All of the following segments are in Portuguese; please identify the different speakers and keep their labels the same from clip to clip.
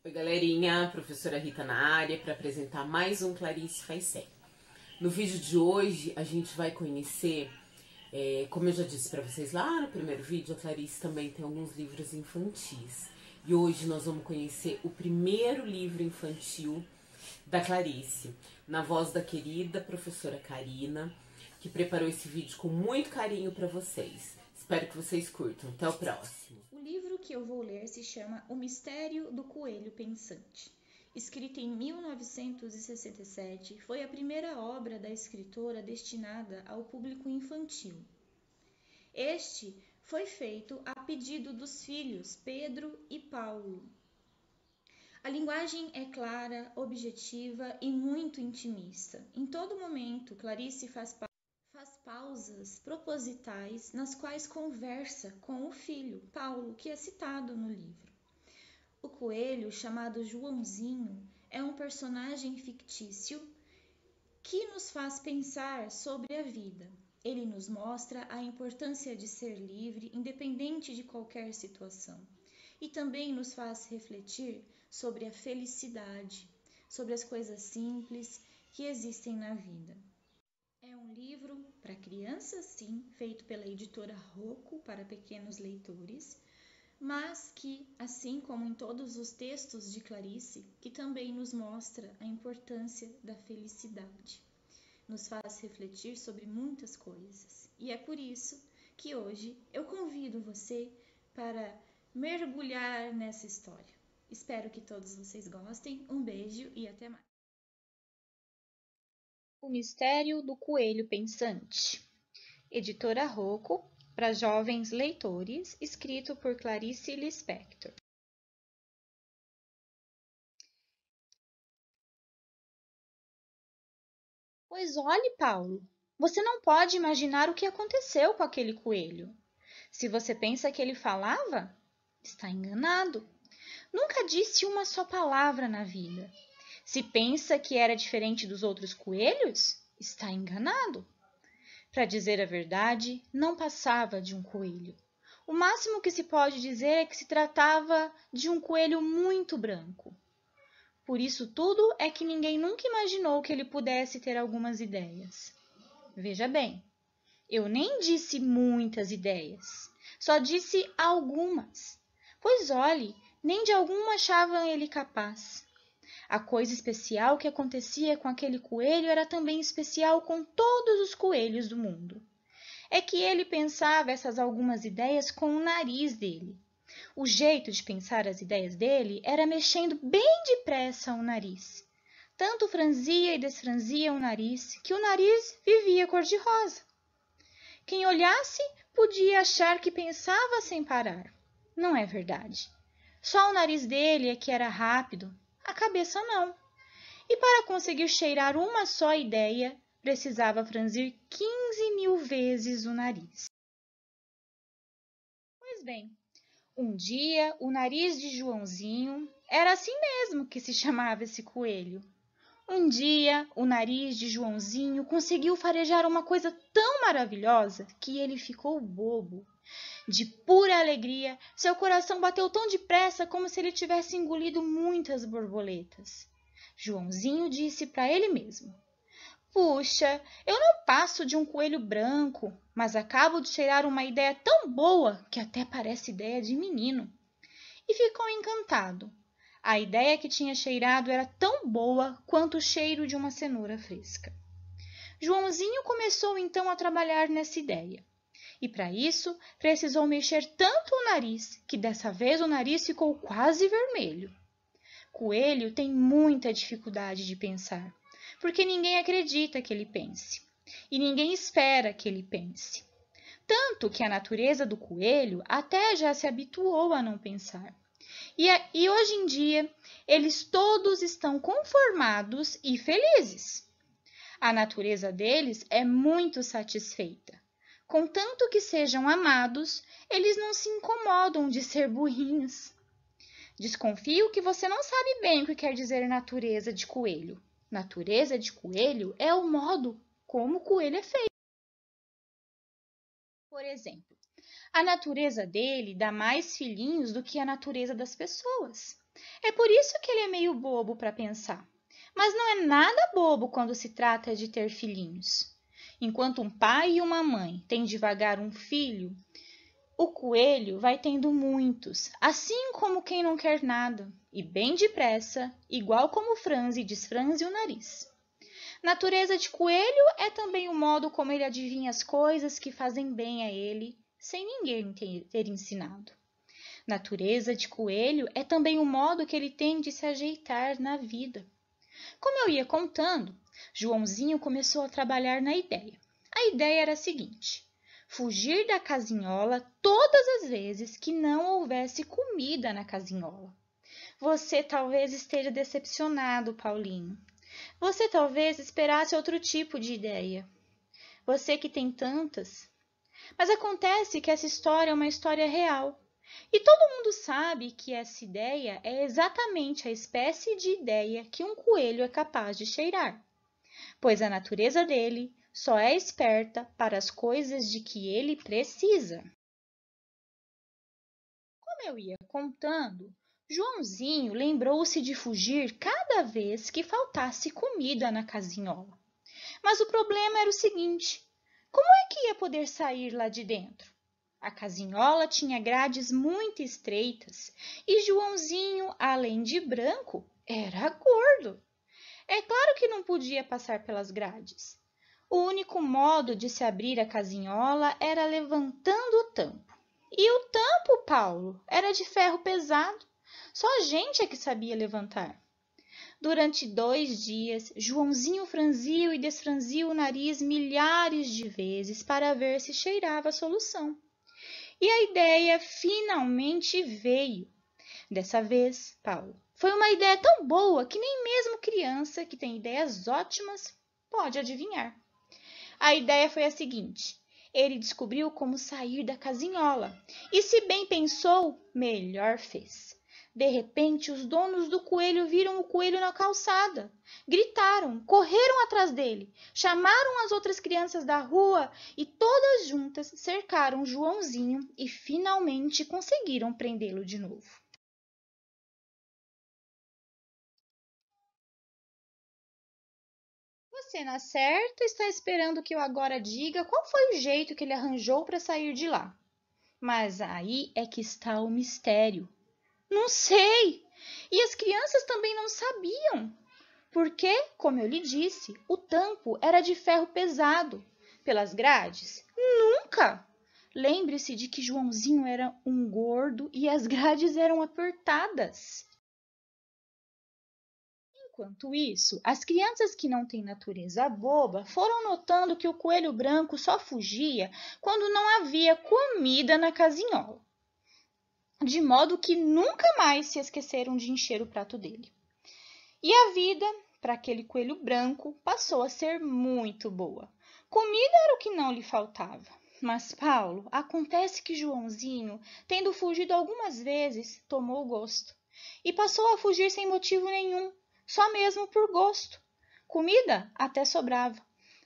Speaker 1: Oi galerinha, professora Rita na área para apresentar mais um Clarice Faz Série. No vídeo de hoje a gente vai conhecer, como eu já disse para vocês lá no primeiro vídeo, a Clarice também tem alguns livros infantis. E hoje nós vamos conhecer o primeiro livro infantil da Clarice, na voz da querida professora Karina, que preparou esse vídeo com muito carinho para vocês. Espero que vocês curtam. Até o próximo.
Speaker 2: O livro que eu vou ler se chama O Mistério do Coelho Pensante. Escrita em 1967, foi a primeira obra da escritora destinada ao público infantil. Este foi feito a pedido dos filhos Pedro e Paulo. A linguagem é clara, objetiva e muito intimista. Em todo momento, Clarice faz pausas propositais nas quais conversa com o filho, Paulo, que é citado no livro. O coelho, chamado Joãozinho, é um personagem fictício que nos faz pensar sobre a vida. Ele nos mostra a importância de ser livre, independente de qualquer situação. E também nos faz refletir sobre a felicidade, sobre as coisas simples que existem na vida. É um livro para crianças, sim, feito pela editora Rocco para pequenos leitores, mas que, assim como em todos os textos de Clarice, que também nos mostra a importância da felicidade. Nos faz refletir sobre muitas coisas. E é por isso que hoje eu convido você para mergulhar nessa história. Espero que todos vocês gostem. Um beijo e até mais. O Mistério do Coelho Pensante. Editora Rocco, para jovens leitores, escrito por Clarice Lispector. Pois olhe, Paulo, você não pode imaginar o que aconteceu com aquele coelho. Se você pensa que ele falava, está enganado. Nunca disse uma só palavra na vida. Se pensa que era diferente dos outros coelhos, está enganado. Para dizer a verdade, não passava de um coelho. O máximo que se pode dizer é que se tratava de um coelho muito branco. Por isso tudo é que ninguém nunca imaginou que ele pudesse ter algumas ideias. Veja bem, eu nem disse muitas ideias, só disse algumas. Pois olhe, nem de alguma achavam ele capaz. A coisa especial que acontecia com aquele coelho era também especial com todos os coelhos do mundo. É que ele pensava essas algumas ideias com o nariz dele. O jeito de pensar as ideias dele era mexendo bem depressa o nariz. Tanto franzia e desfranzia o nariz que o nariz vivia cor-de-rosa. Quem olhasse podia achar que pensava sem parar. Não é verdade. Só o nariz dele é que era rápido, a cabeça não. E para conseguir cheirar uma só ideia, precisava franzir 15.000 vezes o nariz. Pois bem, um dia o nariz de Joãozinho era assim mesmo que se chamava esse coelho. Um dia o nariz de Joãozinho conseguiu farejar uma coisa tão maravilhosa que ele ficou bobo. De pura alegria, seu coração bateu tão depressa como se ele tivesse engolido muitas borboletas. Joãozinho disse para ele mesmo: Puxa, eu não passo de um coelho branco, mas acabo de cheirar uma ideia tão boa que até parece ideia de menino. E ficou encantado. A ideia que tinha cheirado era tão boa quanto o cheiro de uma cenoura fresca. Joãozinho começou então a trabalhar nessa ideia. E para isso precisou mexer tanto o nariz que dessa vez o nariz ficou quase vermelho. Coelho tem muita dificuldade de pensar, porque ninguém acredita que ele pense, e ninguém espera que ele pense. Tanto que a natureza do coelho até já se habituou a não pensar. E hoje em dia, eles todos estão conformados e felizes. A natureza deles é muito satisfeita. Contanto que sejam amados, eles não se incomodam de ser burrinhos. Desconfio que você não sabe bem o que quer dizer natureza de coelho. Natureza de coelho é o modo como o coelho é feito. Por exemplo, a natureza dele dá mais filhinhos do que a natureza das pessoas. É por isso que ele é meio bobo para pensar. Mas não é nada bobo quando se trata de ter filhinhos. Enquanto um pai e uma mãe têm devagar um filho, o coelho vai tendo muitos, assim como quem não quer nada, e bem depressa, igual como franze e desfranze o nariz. Natureza de coelho é também o modo como ele adivinha as coisas que fazem bem a ele, sem ninguém ter ensinado. Natureza de coelho é também o modo que ele tem de se ajeitar na vida. Como eu ia contando, Joãozinho começou a trabalhar na ideia. A ideia era a seguinte: fugir da casinhola todas as vezes que não houvesse comida na casinhola. Você talvez esteja decepcionado, Paulinho. Você talvez esperasse outro tipo de ideia. Você que tem tantas. Mas acontece que essa história é uma história real. E todo mundo sabe que essa ideia é exatamente a espécie de ideia que um coelho é capaz de cheirar, pois a natureza dele só é esperta para as coisas de que ele precisa. Como eu ia contando, Joãozinho lembrou-se de fugir cada vez que faltasse comida na casinhola. Mas o problema era o seguinte: como é que ia poder sair lá de dentro? A casinhola tinha grades muito estreitas e Joãozinho, além de branco, era gordo. É claro que não podia passar pelas grades. O único modo de se abrir a casinhola era levantando o tampo. E o tampo, Paulo, era de ferro pesado. Só a gente é que sabia levantar. Durante 2 dias, Joãozinho franziu e desfranziu o nariz milhares de vezes para ver se cheirava a solução. E a ideia finalmente veio. Dessa vez, Paulo, foi uma ideia tão boa que nem mesmo criança que tem ideias ótimas pode adivinhar. A ideia foi a seguinte: ele descobriu como sair da casinhola e, se bem pensou, melhor fez. De repente, os donos do coelho viram o coelho na calçada. Gritaram, correram atrás dele, chamaram as outras crianças da rua e todas juntas cercaram Joãozinho e finalmente conseguiram prendê-lo de novo. Você, na certa, está esperando que eu agora diga qual foi o jeito que ele arranjou para sair de lá. Mas aí é que está o mistério. Não sei! E as crianças também não sabiam. Porque, como eu lhe disse, o tampo era de ferro pesado. Pelas grades? Nunca! Lembre-se de que Joãozinho era um gordo e as grades eram apertadas. Enquanto isso, as crianças que não têm natureza boba foram notando que o coelho branco só fugia quando não havia comida na casinhola, de modo que nunca mais se esqueceram de encher o prato dele. E a vida, para aquele coelho branco, passou a ser muito boa. Comida era o que não lhe faltava. Mas, Paulo, acontece que Joãozinho, tendo fugido algumas vezes, tomou gosto. E passou a fugir sem motivo nenhum, só mesmo por gosto. Comida até sobrava,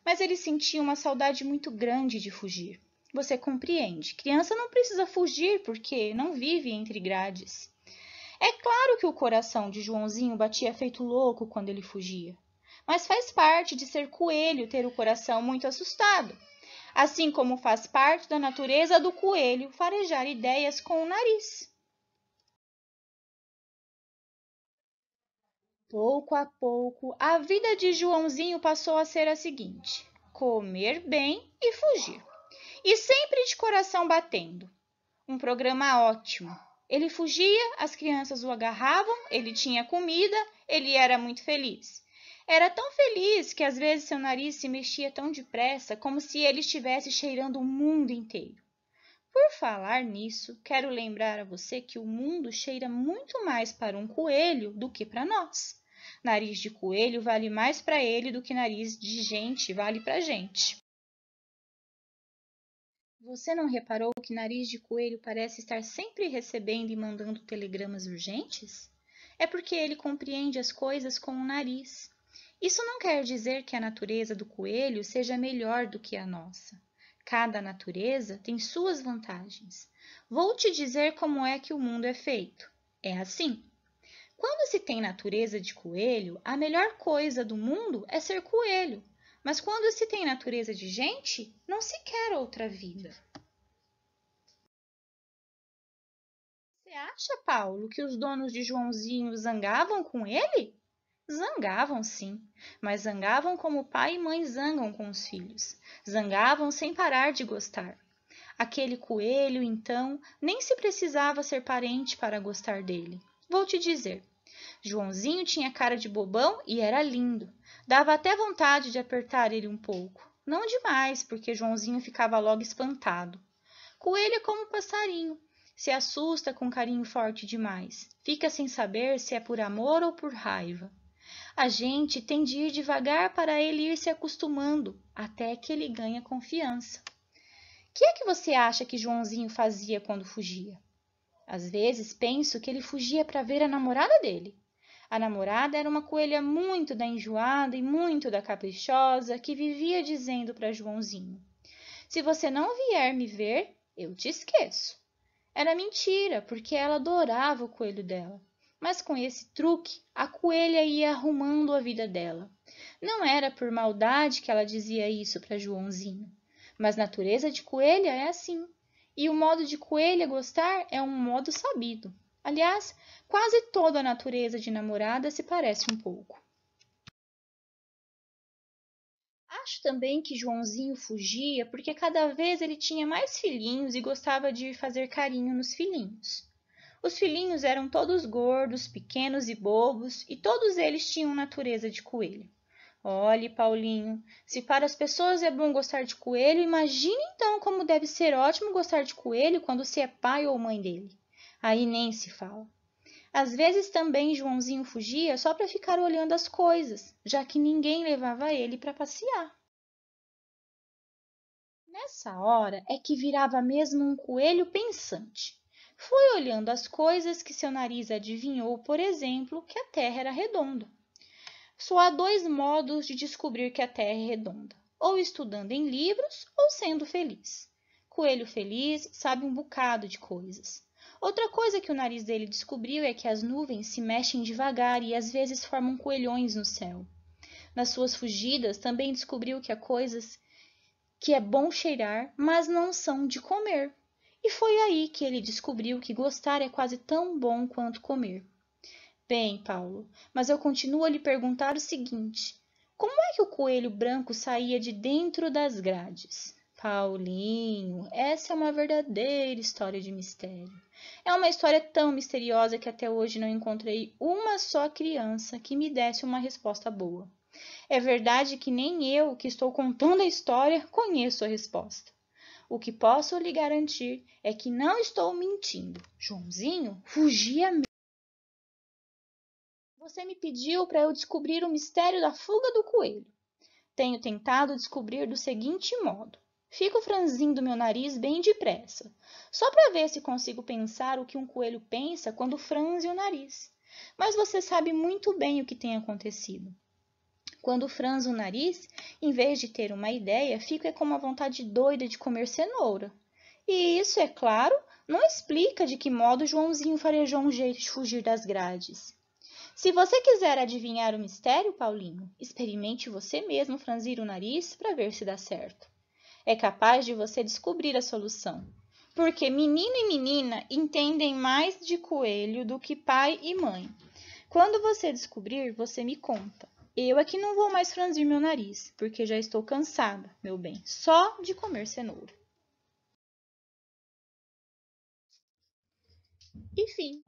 Speaker 2: mas ele sentia uma saudade muito grande de fugir. Você compreende, criança não precisa fugir porque não vive entre grades. É claro que o coração de Joãozinho batia feito louco quando ele fugia, mas faz parte de ser coelho ter o coração muito assustado, assim como faz parte da natureza do coelho farejar ideias com o nariz. Pouco a pouco, a vida de Joãozinho passou a ser a seguinte: comer bem e fugir, e sempre de coração batendo. Um programa ótimo. Ele fugia, as crianças o agarravam, ele tinha comida, ele era muito feliz. Era tão feliz que às vezes seu nariz se mexia tão depressa como se ele estivesse cheirando o mundo inteiro. Por falar nisso, quero lembrar a você que o mundo cheira muito mais para um coelho do que para nós. Nariz de coelho vale mais para ele do que nariz de gente vale para gente. Você não reparou que Nariz de Coelho parece estar sempre recebendo e mandando telegramas urgentes? É porque ele compreende as coisas com o nariz. Isso não quer dizer que a natureza do coelho seja melhor do que a nossa. Cada natureza tem suas vantagens. Vou te dizer como é que o mundo é feito. É assim. Quando se tem natureza de coelho, a melhor coisa do mundo é ser coelho. Mas quando se tem natureza de gente, não se quer outra vida. Você acha, Paulo, que os donos de Joãozinho zangavam com ele? Zangavam, sim, mas zangavam como pai e mãe zangam com os filhos. Zangavam sem parar de gostar. Aquele coelho, então, nem se precisava ser parente para gostar dele. Vou te dizer. Joãozinho tinha cara de bobão e era lindo. Dava até vontade de apertar ele um pouco. Não demais, porque Joãozinho ficava logo espantado. Coelho é como passarinho. Se assusta com carinho forte demais. Fica sem saber se é por amor ou por raiva. A gente tem de ir devagar para ele ir se acostumando, até que ele ganha confiança. Que é que você acha que Joãozinho fazia quando fugia? Às vezes penso que ele fugia para ver a namorada dele. A namorada era uma coelha muito da enjoada e muito da caprichosa, que vivia dizendo para Joãozinho: se você não vier me ver, eu te esqueço. Era mentira, porque ela adorava o coelho dela. Mas com esse truque, a coelha ia arrumando a vida dela. Não era por maldade que ela dizia isso para Joãozinho. Mas natureza de coelha é assim. E o modo de coelha gostar é um modo sabido. Aliás, quase toda a natureza de namorada se parece um pouco. Acho também que Joãozinho fugia porque cada vez ele tinha mais filhinhos e gostava de fazer carinho nos filhinhos. Os filhinhos eram todos gordos, pequenos e bobos, e todos eles tinham natureza de coelho. Olhe, Paulinho, se para as pessoas é bom gostar de coelho, imagine então como deve ser ótimo gostar de coelho quando se é pai ou mãe dele. Aí nem se fala. Às vezes também Joãozinho fugia só para ficar olhando as coisas, já que ninguém levava ele para passear. Nessa hora é que virava mesmo um coelho pensante. Foi olhando as coisas que seu nariz adivinhou, por exemplo, que a Terra era redonda. Só há dois modos de descobrir que a Terra é redonda: ou estudando em livros ou sendo feliz. Coelho feliz sabe um bocado de coisas. Outra coisa que o nariz dele descobriu é que as nuvens se mexem devagar e às vezes formam coelhões no céu. Nas suas fugidas também descobriu que há coisas que é bom cheirar, mas não são de comer. E foi aí que ele descobriu que gostar é quase tão bom quanto comer. Bem, Paulo, mas eu continuo a lhe perguntar o seguinte: como é que o coelho branco saía de dentro das grades? Paulinho, essa é uma verdadeira história de mistério. É uma história tão misteriosa que até hoje não encontrei uma só criança que me desse uma resposta boa. É verdade que nem eu, que estou contando a história, conheço a resposta. O que posso lhe garantir é que não estou mentindo. Joãozinho fugia mesmo. Você me pediu para eu descobrir o mistério da fuga do coelho. Tenho tentado descobrir do seguinte modo. Fico franzindo meu nariz bem depressa, só para ver se consigo pensar o que um coelho pensa quando franze o nariz. Mas você sabe muito bem o que tem acontecido. Quando franzo o nariz, em vez de ter uma ideia, fico com uma vontade doida de comer cenoura. E isso, é claro, não explica de que modo Joãozinho farejou um jeito de fugir das grades. Se você quiser adivinhar o mistério, Paulinho, experimente você mesmo franzir o nariz para ver se dá certo. É capaz de você descobrir a solução. Porque menino e menina entendem mais de coelho do que pai e mãe. Quando você descobrir, você me conta. Eu é que não vou mais franzir meu nariz, porque já estou cansada, meu bem, só de comer cenoura. E fim.